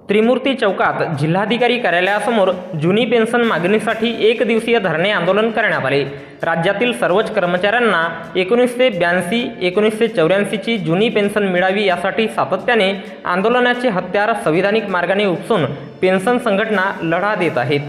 त्रिमूर्ती चौकात जिल्हाधिकारी कार्यालयासमोर जुनी पेन्शन मागणीसाठी एक दिवसीय धरणे आंदोलन करण्यात आले। राज्यातील सर्वच कर्मचाऱ्यांना 1982 1984 ची जुनी पेन्शन मिळावी यासाठी सातत्याने आंदोलनाचे हत्यार संविधानिक मार्गाने उपसून पेन्शन संघटना लढा देत आहेत।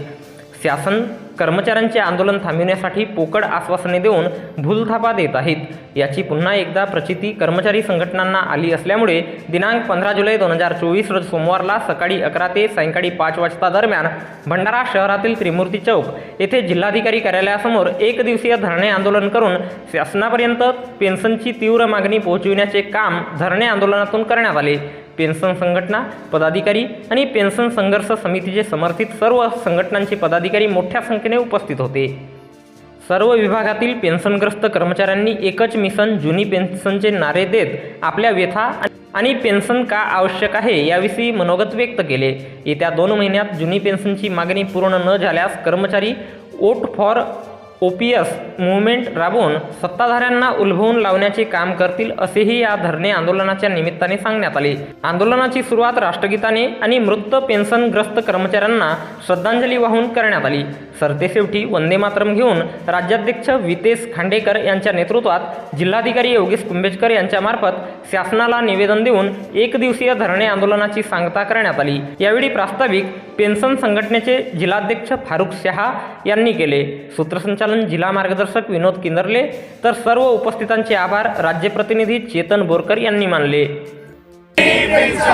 शासन कर्मचाऱ्यांचे आंदोलन थांबविण्यासाठी पोकळ आश्वासने देऊन भूलथापा देत आहेत। याची पुन्हा एकदा प्रचिती कर्मचारी संघटनांना आली असल्यामुळे दिनांक 15 जुलै 2024 रोज सोमवारला सकाळी 11 ते सायंकाळी 5 वाजता दरम्यान भंडारा शहरातील त्रिमूर्ती चौक येथे जिल्हाधिकारी कार्यालयासमोर एक दिवसीय धरणे आंदोलन करून शासनापर्यंत पेन्शनची तीव्र मागणी पोहोचविण्याचे काम धरणे आंदोलनातून करण्यात आले। पेन्शन संघटना पदाधिकारी आणि पेन्शन संघर्ष समितीचे समर्थित सर्व संघटनांचे पदाधिकारी मोठ्या संख्येने उपस्थित होते। सर्व विभागातील पेन्शनग्रस्त कर्मचाऱ्यांनी एकच मिशन जुनी पेन्शनचे नारे देत आपल्या व्यथा आणि पेन्शन का आवश्यक आहे याविषयी मनोगत व्यक्त केले। येत्या 2 महिन्यात जुनी पेन्शनची मागणी पूर्ण न झाल्यास कर्मचारी वोट फॉर OPS मूव्हमेंट राबवून सत्ताधाऱ्यांना उलभवून लावण्याचे काम करतील असेही या धरणे आंदोलनाच्या निमित्ताने सांगण्यात आले। आंदोलनाची सुरुवात राष्ट्रगीताने आणि मृत पेन्शनग्रस्त कर्मचाऱ्यांना श्रद्धांजली वाहून करण्यात आली। सरतेशेवटी वंदे मातरम घेऊन राज्याध्यक्ष वितेश खांडेकर यांच्या नेतृत्वात जिल्हाधिकारी योगेश कुंभेजकर यांच्यामार्फत शासनाला निवेदन देऊन एक दिवसीय धरणे आंदोलनाची सांगता करण्यात आली। यावेळी प्रास्ताविक पेन्शन संघटनेचे जिल्हाध्यक्ष फारुख शहा यांनी केले। सूत्रसंचालन जिल्हा मार्गदर्शक विनोद किंदरले तर सर्व उपस्थितांचे आभार राज्य प्रतिनिधी चेतन बोरकर यांनी मानले। पेन्शन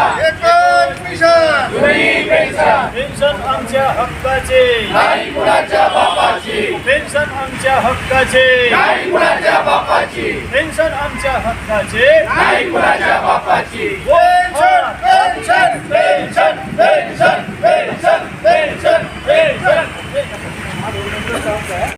आमच्या हक्काचे नाही कुणाच्या बापाची, पेन्शन आमच्या हक्काचे नाही कुणाच्या बापाची, पेन्शन आमच्या हक्काचे नाही कुणाच्या बापाची।